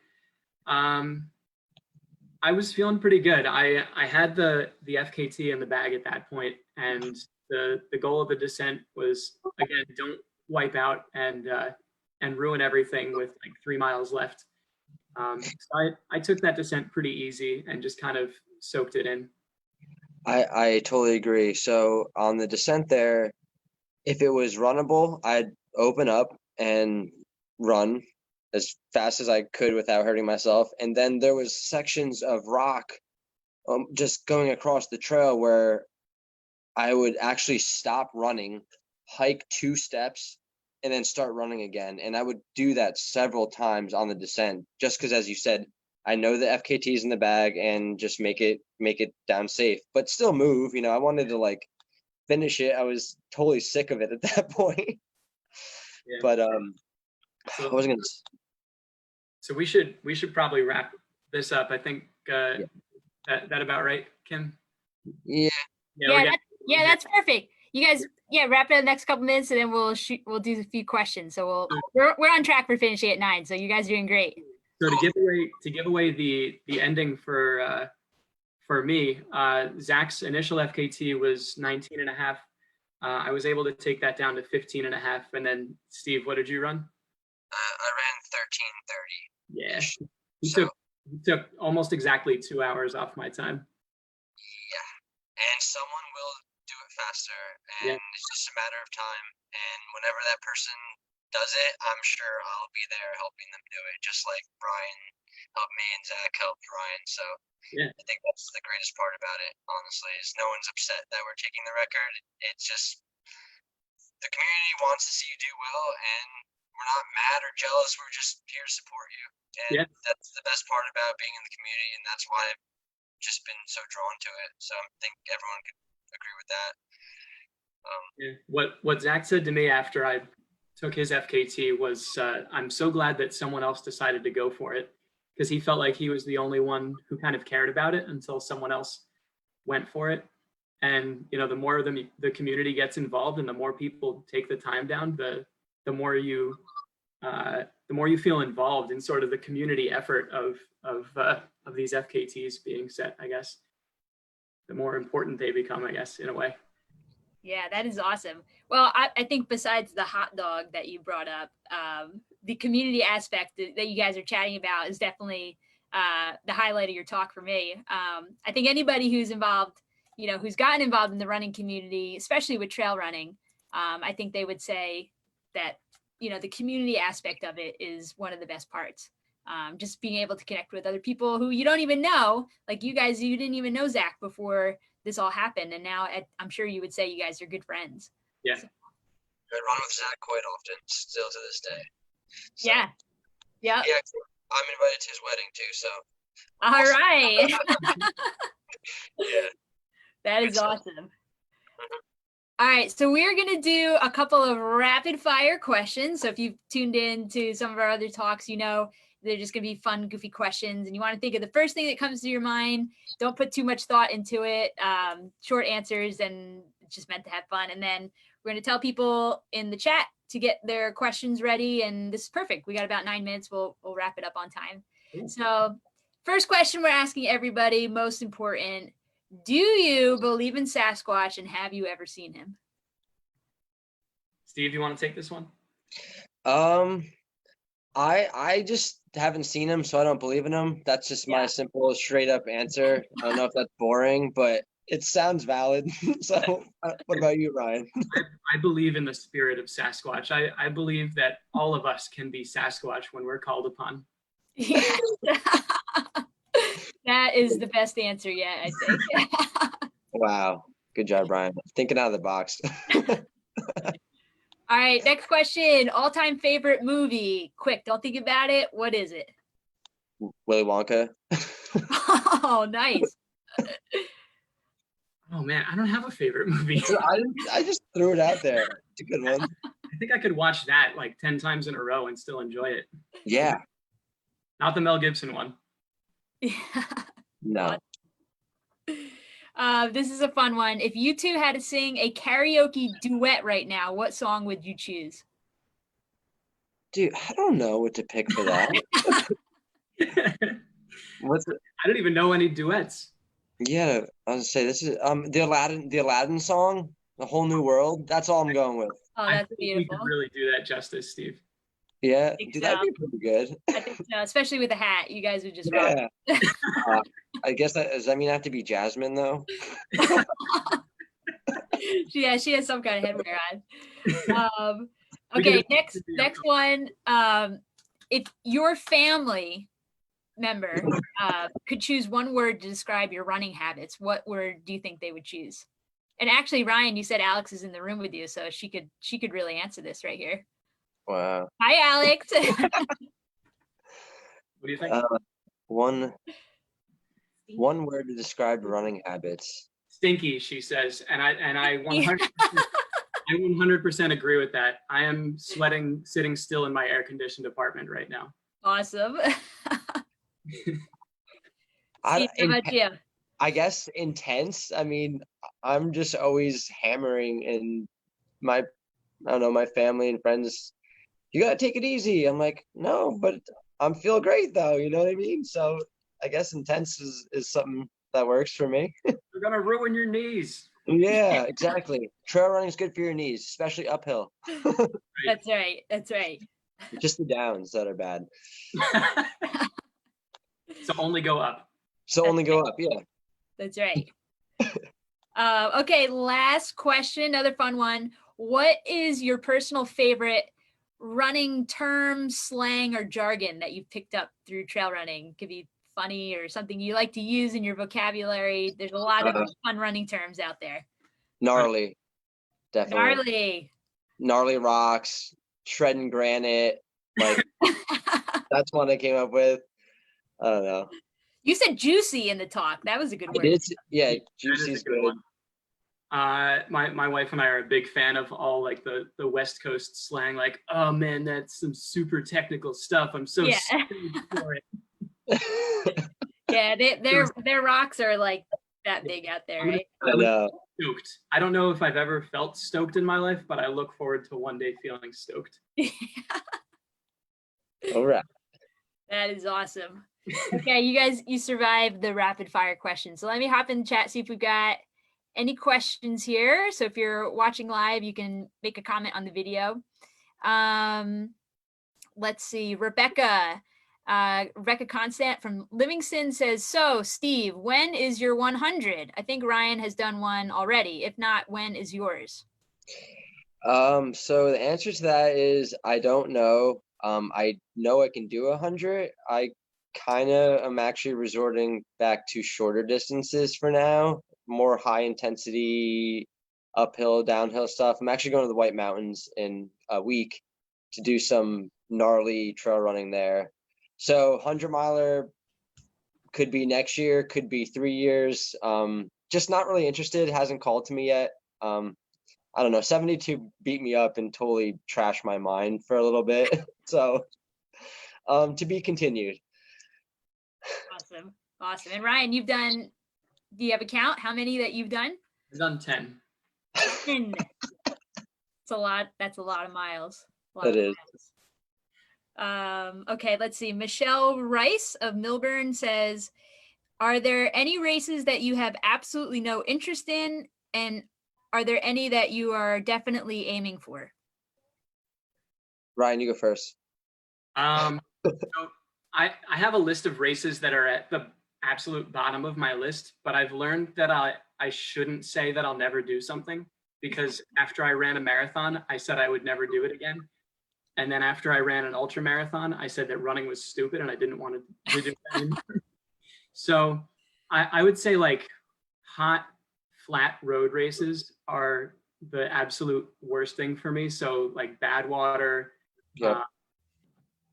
I was feeling pretty good. I had the FKT in the bag at that point, and the goal of the descent was, again, don't wipe out and ruin everything with like 3 miles left. So I took that descent pretty easy and just kind of soaked it in. I totally agree. So on the descent there, if it was runnable, I'd open up and run as fast as I could without hurting myself. And then there was sections of rock just going across the trail where I would actually stop running, hike 2 steps, and then start running again. And I would do that several times on the descent, just because, as you said, I know the FKT's in the bag and just make it down safe, but still move. I wanted to like finish it. I was totally sick of it at that point. Yeah. But I was gonna. So we should probably wrap this up. I think that about right, Kim? Yeah. That's perfect. You guys, wrap it in the next couple minutes, and then we'll do a few questions. So we're on track for finishing at 9. So you guys are doing great. So to give away the ending for me, Zach's initial FKT was 19.5. I was able to take that down to 15.5. And then Steve, what did you run? I ran 13:30. Yeah, he took almost exactly 2 hours off my time. Yeah, and someone will do it faster, and it's just a matter of time. And whenever that person does it, I'm sure I'll be there helping them do it, just like Brian helped me and Zach helped Ryan. So I think that's the greatest part about it, honestly, is no one's upset that we're taking the record. It's just the community wants to see you do well, and we're not mad or jealous. We're just here to support you. And that's the best part about being in the community, and that's why I've just been so drawn to it. So I think everyone could agree with that. What Zach said to me after I took his FKT was, I'm so glad that someone else decided to go for it, because he felt like he was the only one who kind of cared about it until someone else went for it. And the more the community gets involved and the more people take the time down, the more you feel involved in sort of the community effort of these FKTs being set, I guess. The more important they become, I guess, in a way. Yeah, that is awesome. Well, I think besides the hot dog that you brought up, the community aspect that you guys are chatting about is definitely the highlight of your talk for me. I think anybody who's involved, who's gotten involved in the running community, especially with trail running, I think they would say that, the community aspect of it is one of the best parts. Just being able to connect with other people who you don't even know, like you guys, you didn't even know Zach before this all happened. And now I'm sure you would say you guys are good friends. Yeah. So. I run with Zach quite often, still to this day. So, yeah. Yeah. I'm invited to his wedding too, so. All right. Yeah. That is awesome. All right, so we're going to do a couple of rapid fire questions. So if you've tuned in to some of our other talks, they're just going to be fun, goofy questions. And you want to think of the first thing that comes to your mind. Don't put too much thought into it. Short answers, and it's just meant to have fun. And then we're going to tell people in the chat to get their questions ready. And this is perfect. We got about 9 minutes. We'll wrap it up on time. So first question we're asking everybody, most important. Do you believe in Sasquatch, and have you ever seen him? Steve, you want to take this one? I just haven't seen him, so I don't believe in him. That's just my simple, straight up answer. I don't know if that's boring, but it sounds valid. So what about you, Ryan? I believe in the spirit of Sasquatch. I believe that all of us can be Sasquatch when we're called upon. Yeah. That is the best answer yet, I think. Wow. Good job, Brian. Thinking out of the box. All right, next question. All-time favorite movie. Quick, don't think about it. What is it? Willy Wonka. Oh, nice. Oh, man, I don't have a favorite movie. I just threw it out there. It's a good one. I think I could watch that like 10 times in a row and still enjoy it. Yeah. Not the Mel Gibson one. Yeah. No. This is a fun one. If you two had to sing a karaoke duet right now, what song would you choose? Dude, I don't know what to pick for that. What's it? I don't even know any duets. Yeah, I was gonna say this is the Aladdin song, The Whole New World. That's all I'm going with. Oh, that's beautiful. We could really do that justice, Steve. Yeah, dude, that'd be pretty good. I think so, especially with a hat. You guys would just rock. I guess does that mean I have to be Jasmine though? Yeah, she has some kind of headwear on. Okay, next one. If your family member could choose one word to describe your running habits, what word do you think they would choose? And actually, Ryan, you said Alex is in the room with you, so she could really answer this right here. Wow. Hi, Alex. What do you think? One word to describe running habits. Stinky, she says, and I 100% agree with that. I am sweating sitting still in my air-conditioned apartment right now. Awesome. How about you? I guess intense. I mean, I'm just always hammering, and my family and friends, you gotta take it easy. I'm like, no, but I'm feel great though. You know what I mean? So I guess intense is something that works for me. You're gonna ruin your knees. Yeah, exactly. Trail running is good for your knees, especially uphill. That's right. That's right. Just the downs that are bad. So only go up. So only go up, yeah. That's right. Okay, last question, another fun one. What is your personal favorite running term, slang, or jargon that you've picked up through trail running? Could be funny or something you like to use in your vocabulary. There's a lot of fun running terms out there. Gnarly, definitely. Gnarly rocks, shredding granite. Like that's one I came up with. I don't know. You said juicy in the talk. That was a good word. Yeah, juicy is good. My wife and I are a big fan of all like the West Coast slang. Like, oh man, that's some super technical stuff. I'm so stoked for it. Yeah, their rocks are like that big out there, right? I know. Stoked. I don't know if I've ever felt stoked in my life, but I look forward to one day feeling stoked. All right. That is awesome. Okay, you survived the rapid fire questions. So let me hop in the chat, see if we've got any questions here. So if you're watching live, you can make a comment on the video. Let's see, Rebecca Constant from Livingston says, so Steve, when is your 100? I think Ryan has done one already. If not, when is yours? So the answer to that is I don't know. I know I can do 100. I kind of am actually resorting back to shorter distances for now, more high intensity uphill, downhill stuff. I'm actually going to the White Mountains in a week to do some gnarly trail running there. So 100-miler could be next year, could be 3 years. Just not really interested. Hasn't called to me yet. I don't know. 72 beat me up and totally trashed my mind for a little bit. So to be continued. Awesome. And Ryan, do you have a count? How many that you've done? I've done 10. 10. That's a lot of miles. That is. Okay, let's see. Michelle Rice of Milburn says, are there any races that you have absolutely no interest in? And are there any that you are definitely aiming for? Ryan, you go first. So I have a list of races that are at the absolute bottom of my list, but I've learned that I shouldn't say that I'll never do something, because after I ran a marathon, I said I would never do it again. And then after I ran an ultra marathon, I said that running was stupid and I didn't want to do it anymore. So I would say like hot, flat road races are the absolute worst thing for me. So like Badwater,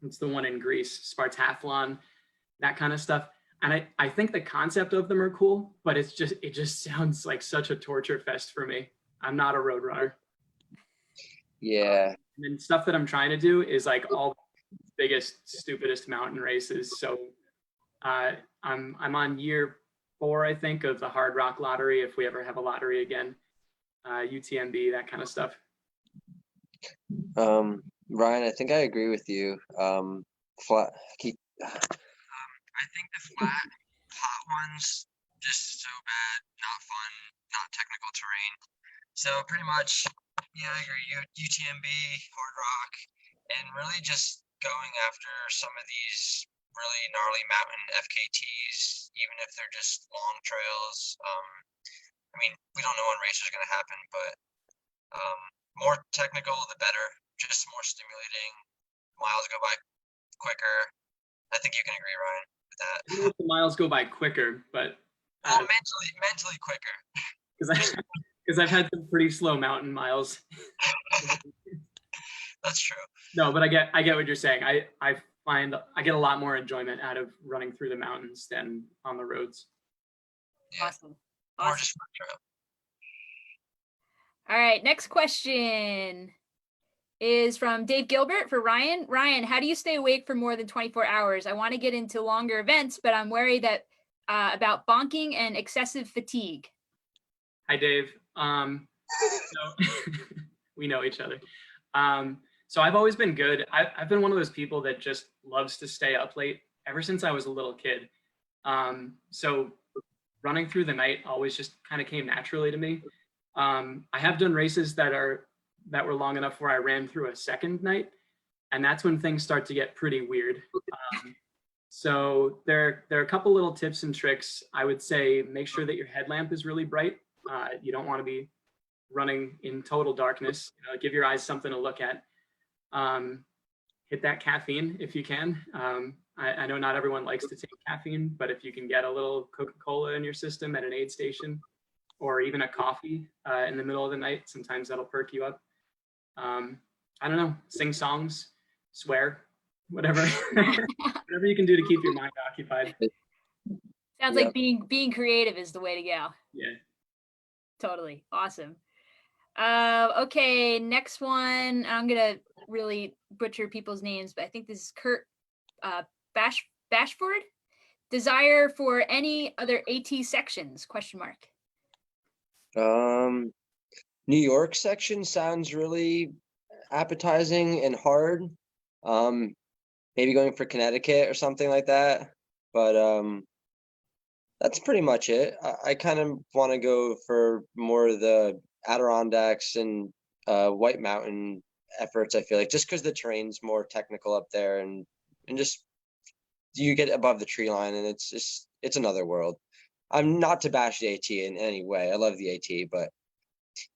it's the one in Greece, Spartathlon, that kind of stuff. And I think the concept of them are cool, but it just sounds like such a torture fest for me. I'm not a road runner. Yeah. And stuff that I'm trying to do is like all the biggest, stupidest mountain races. So I'm on year 4, I think, of the Hard Rock Lottery, if we ever have a lottery again. UTMB, that kind of stuff. Ryan, I think I agree with you. I think the flat, hot ones, just so bad, not fun, not technical terrain. So pretty much, yeah, I agree. UTMB, Hard Rock, and really just going after some of these really gnarly mountain FKTs, even if they're just long trails. I mean, we don't know when races are going to happen, but more technical, the better. Just more stimulating. Miles go by quicker. I think you can agree, Ryan, with that. I don't know if the miles go by quicker, but mentally quicker. Because I've had some pretty slow mountain miles. That's true. No, but I get what you're saying. I find I get a lot more enjoyment out of running through the mountains than on the roads. Yeah. Awesome. Or just front trail. All right, next question is from Dave Gilbert for Ryan. Ryan, how do you stay awake for more than 24 hours? I want to get into longer events, but I'm worried that about bonking and excessive fatigue. Hi, Dave. So we know each other. So I've always been good. I've been one of those people that just loves to stay up late ever since I was a little kid. So running through the night always just kind of came naturally to me. I have done races that were long enough where I ran through a second night, and that's when things start to get pretty weird. So there are a couple little tips and tricks. I would say make sure that your headlamp is really bright. You don't want to be running in total darkness. Give your eyes something to look at. Hit that caffeine if you can. I know not everyone likes to take caffeine, but if you can get a little Coca-Cola in your system at an aid station, or even a coffee in the middle of the night, sometimes that'll perk you up. I don't know, sing songs, swear, whatever, whatever you can do to keep your mind occupied. Sounds like being creative is the way to go. Yeah. Totally. Awesome. Okay, next one. I'm gonna really butcher people's names, but I think this is Kurt Bashford. Desire for any other AT sections? Question mark. New York section sounds really appetizing and hard. Maybe going for Connecticut or something like that. But that's pretty much it. I kind of want to go for more of the Adirondacks and White Mountain efforts. I feel like just because the terrain's more technical up there, and just you get above the tree line, and it's another world. I'm not to bash the AT in any way. I love the AT, but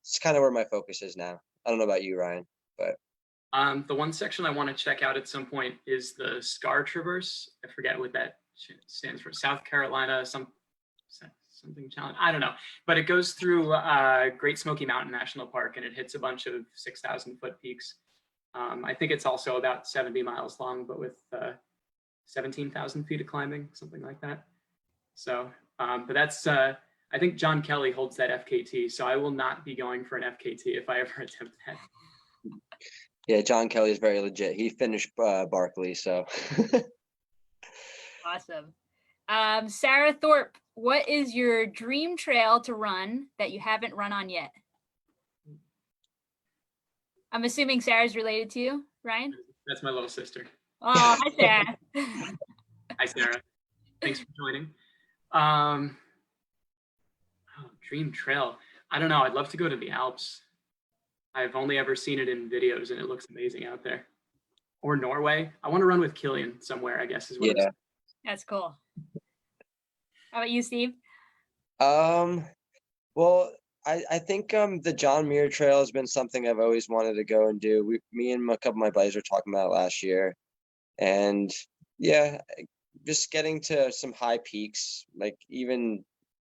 it's kind of where my focus is now. I don't know about you, Ryan, but the one section I want to check out at some point is the Scar Traverse. I forget what that stands for. South Carolina, something challenge. I don't know, but it goes through Great Smoky Mountain National Park, and it hits a bunch of 6,000-foot peaks. I think it's also about 70 miles long, but with 17,000 feet of climbing, something like that. So, but that's, I think John Kelly holds that FKT, so I will not be going for an FKT if I ever attempt that. Yeah, John Kelly is very legit. He finished Barkley, so. Awesome. Sarah Thorpe, what is your dream trail to run that you haven't run on yet? I'm assuming Sarah's related to you, Ryan? That's my little sister. Oh, hi, Sarah. Hi, Sarah. Thanks for joining. Dream trail. I don't know. I'd love to go to the Alps. I've only ever seen it in videos, and it looks amazing out there. Or Norway. I want to run with Killian somewhere, I guess is what Yeah. That's cool. How about you, Steve? Well, I think the John Muir Trail has been something I've always wanted to go and do. Me and a couple of my buddies were talking about it last year, and yeah, just getting to some high peaks, like even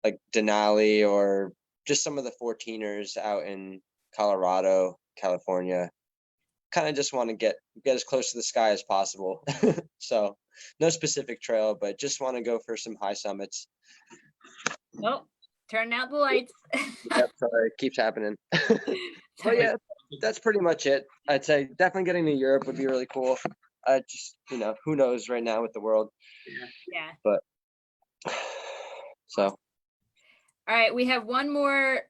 like Denali or just some of the 14ers out in Colorado, California. Kind of just want to get as close to the sky as possible. So no specific trail, but just want to go for some high summits. Nope. Turn out the lights. Yep, sorry, it keeps happening. But yeah, that's pretty much it. I'd say definitely getting to Europe would be really cool. I just, who knows right now with the world. Yeah. But so. All right, we have one more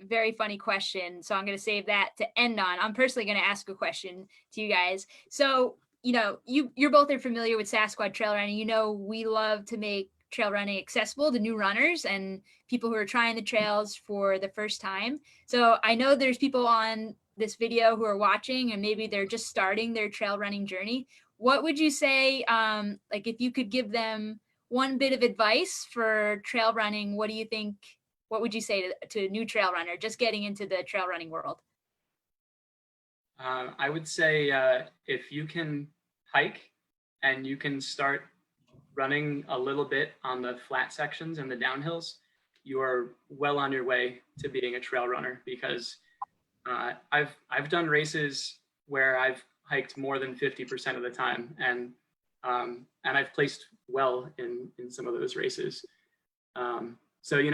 very funny question, so I'm going to save that to end on. I'm personally going to ask a question to you guys. So, you're both are familiar with Sasquatch trail running. We love to make trail running accessible to new runners and people who are trying the trails for the first time. So I know there's people on this video who are watching, and maybe they're just starting their trail running journey. What would you say, like if you could give them one bit of advice for trail running, what would you say to a new trail runner just getting into the trail running world? I would say if you can hike and you can start running a little bit on the flat sections and the downhills, you are well on your way to being a trail runner, because I've done races where I've hiked more than 50% of the time, and I've placed well in some of those races. So you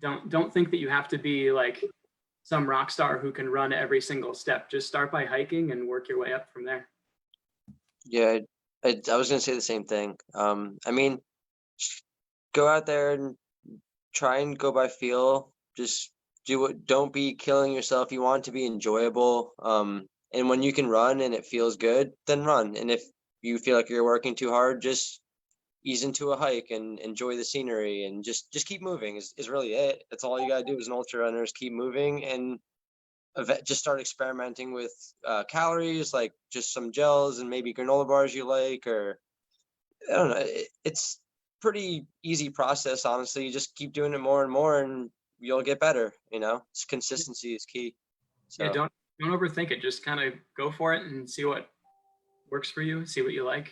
don't think that you have to be like some rock star who can run every single step. Just start by hiking and work your way up from there. Yeah, I was gonna say the same thing. I mean, go out there and try and go by feel. Just do it. Don't be killing yourself. You want it to be enjoyable. And when you can run and it feels good, then run. And if you feel like you're working too hard, just ease into a hike and enjoy the scenery, and just keep moving is really it. That's all you gotta do as an ultra runner, is keep moving and just start experimenting with calories, like just some gels and maybe granola bars you like, or I don't know. It's pretty easy process, honestly. You just keep doing it more and more and you'll get better, It's consistency is key. So. Yeah, don't overthink it. Just kind of go for it and see what works for you, see what you like.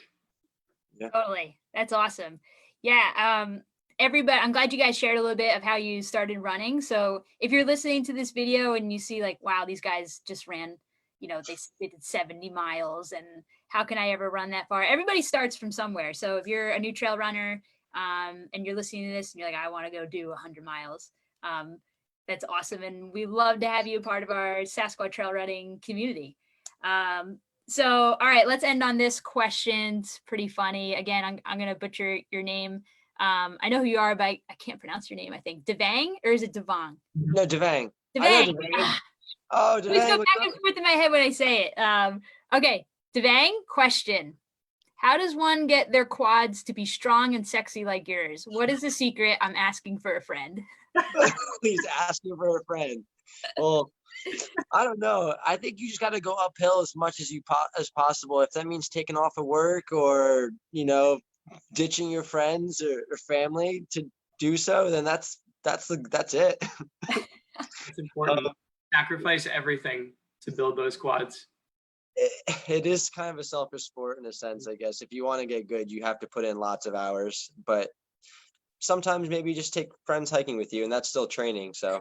Yeah. Totally. That's awesome. Yeah. Everybody, I'm glad you guys shared a little bit of how you started running. So if you're listening to this video and you see like, wow, these guys just ran, they did 70 miles and how can I ever run that far? Everybody starts from somewhere. So if you're a new trail runner and you're listening to this and you're like, I want to go do 100 miles, that's awesome. And we love to have you a part of our Sasquatch trail running community. So, all right, let's end on this question. It's pretty funny. Again, I'm going to butcher your name. I know who you are, but I can't pronounce your name, I think. Devang, or is it Devang? No, Devang. Devang. Oh, Devang. Please go back and forth in my head when I say it. Okay, Devang, question. How does one get their quads to be strong and sexy like yours? What is the secret? I'm asking for a friend. He's asking for a friend. Well, I don't know. I think you just got to go uphill as much as possible. If that means taking off of work or, ditching your friends or family to do so, then that's it. It's important. Sacrifice everything to build those quads. It is kind of a selfish sport in a sense, I guess. If you want to get good, you have to put in lots of hours, but sometimes maybe just take friends hiking with you and that's still training. So,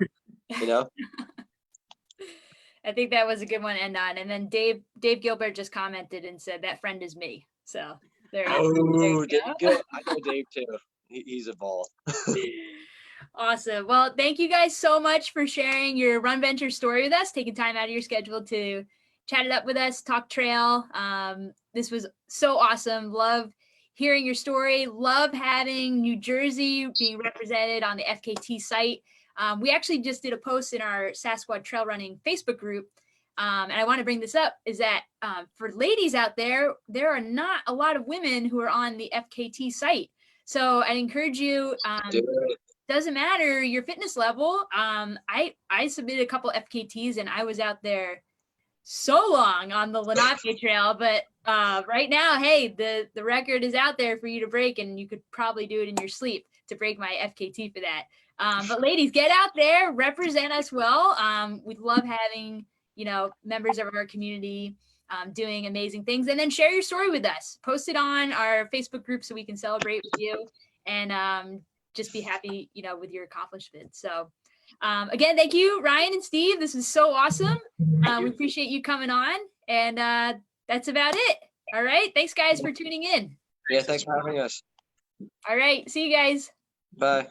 I think that was a good one to end on. And then Dave Gilbert just commented and said that friend is me. So there you go. Good. I know Dave too. He's a ball. Awesome. Well, thank you guys so much for sharing your RunVenture story with us, taking time out of your schedule to chat it up with us, talk trail. This was so awesome. Love hearing your story. Love having New Jersey being represented on the FKT site. We actually just did a post in our Sasquatch trail running Facebook group. And I want to bring this up is that for ladies out there, there are not a lot of women who are on the FKT site. So I encourage you, doesn't matter your fitness level. I submitted a couple FKTs and I was out there so long on the Lange trail, but right now, hey, the record is out there for you to break and you could probably do it in your sleep to break my FKT for that. But ladies, get out there, represent us well. We love having, members of our community doing amazing things, and then share your story with us. Post it on our Facebook group so we can celebrate with you and just be happy, with your accomplishments. So again, thank you, Ryan and Steve. This is so awesome. We appreciate you coming on, and that's about it. All right. Thanks, guys, for tuning in. Yeah, thanks for having us. All right. See you guys. Bye.